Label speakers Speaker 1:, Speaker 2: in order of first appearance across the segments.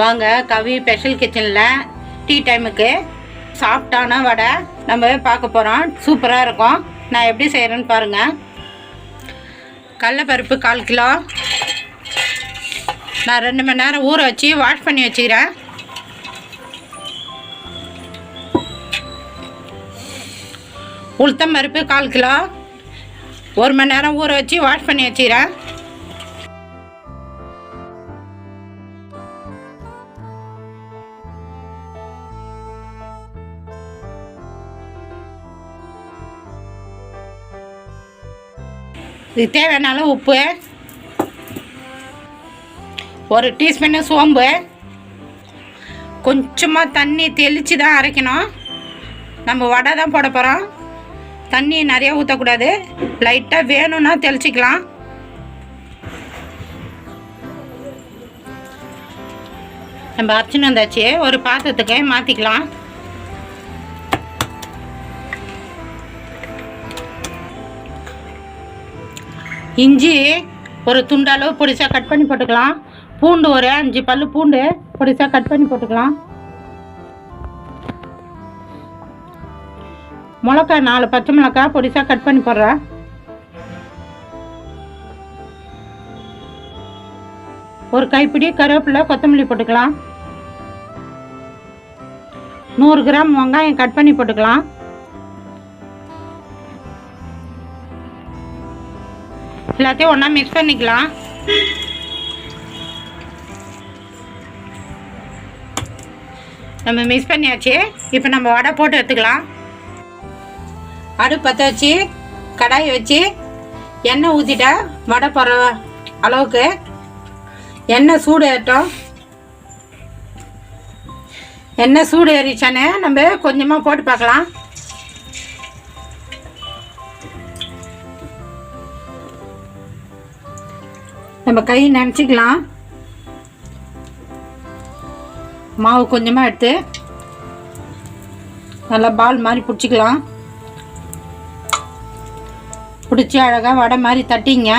Speaker 1: வாங்க கவி ஸ்பெஷல் கிச்சனில் டீ டைமுக்கு சாஃப்டான வடை நம்ம பார்க்க போகிறோம். சூப்பராக இருக்கும். நான் எப்படி செய்கிறேன்னு பாருங்கள். கடலைப்பருப்பு 1/4 கிலோ நான் 2 மணி நேரம் ஊற வச்சு வாஷ் பண்ணி வச்சுக்கிறேன். உளுத்தம் பருப்பு 1/4 கிலோ 1 மணி நேரம் ஊற வச்சு வாஷ் பண்ணி வச்சுக்கிறேன். இது தேவையான அளவு உப்பு, 1 டீஸ்பூனு சோம்பு, கொஞ்சமாக தண்ணி தெளித்து தான் அரைக்கணும். நம்ம வடை தான் போட போகிறோம். தண்ணி நிறையா ஊற்றக்கூடாது, லைட்டாக வேணும்னா தெளிச்சிக்கலாம். நம்ம அரைச்சின்னு வந்தாச்சு, ஒரு பாத்திரத்துக்கு மாற்றிக்கலாம். இஞ்சி ஒரு துண்டளவு பொடிசாக கட் பண்ணி போட்டுக்கலாம். பூண்டு ஒரு 5 பல்லு பூண்டு பொடிசாக கட் பண்ணி போட்டுக்கலாம். மிளகாய் 4 பச்சை மிளகாய் பொடிசாக கட் பண்ணி போடுறேன். ஒரு கைப்பிடி கருவேப்பிலை கொத்தமல்லி போட்டுக்கலாம். 100 கிராம் வெங்காயம் கட் பண்ணி போட்டுக்கலாம். எல்லாத்தையும் ஒன்றா மிக்ஸ் பண்ணிக்கலாம். நம்ம மிக்ஸ் பண்ணியாச்சு. இப்போ நம்ம வடை போட்டு எடுத்துக்கலாம். அடுப்பு பற்ற வச்சு கடாயை வச்சு எண்ணெய் ஊற்றிட்டா வடை போடுற அளவுக்கு எண்ணெய் சூடு ஏறட்டும். எண்ணெய் சூடு ஏறிச்சானே நம்ம கொஞ்சமாக போட்டு பார்க்கலாம். நம்ம கை நினச்சிக்கலாம். மாவு கொஞ்சமாக எடுத்து நல்லா பால் மாதிரி பிடிச்சிக்கலாம். பிடிச்சி அழகாக வடை மாதிரி தட்டிங்க.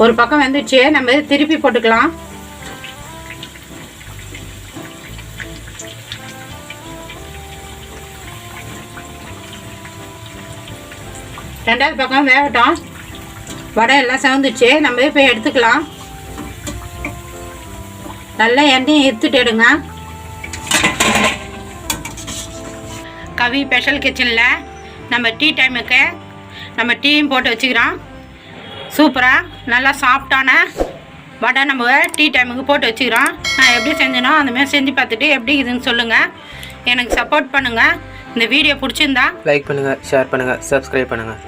Speaker 1: ஒரு பக்கம் வந்துடுச்சு, நம்ம திருப்பி போட்டுக்கலாம். ரெண்டாவது பக்கம் வேகட்டும். வடை எல்லாம் செவந்துச்சு, நம்ம இப்போ எடுத்துக்கலாம். நல்லா எண்ணெயை எடுத்துட்டு எடுங்க. கவி ஸ்பெஷல் கிச்சனில் நம்ம டீ டைமுக்கு நம்ம டீயும் போட்டு வச்சுக்கிறோம். சூப்பராக நல்லா சாஃப்டான வடை நம்ம டீ டைமுக்கு போட்டு வச்சுக்கிறோம். நான் எப்படி செஞ்சேனோ அந்தமாதிரி செஞ்சு பார்த்துட்டு எப்படி இதுன்னு சொல்லுங்கள். எனக்கு சப்போர்ட் பண்ணுங்கள். இந்த வீடியோ பிடிச்சிருந்தா
Speaker 2: லைக் பண்ணுங்கள், ஷேர் பண்ணுங்கள், சப்ஸ்கிரைப் பண்ணுங்கள்.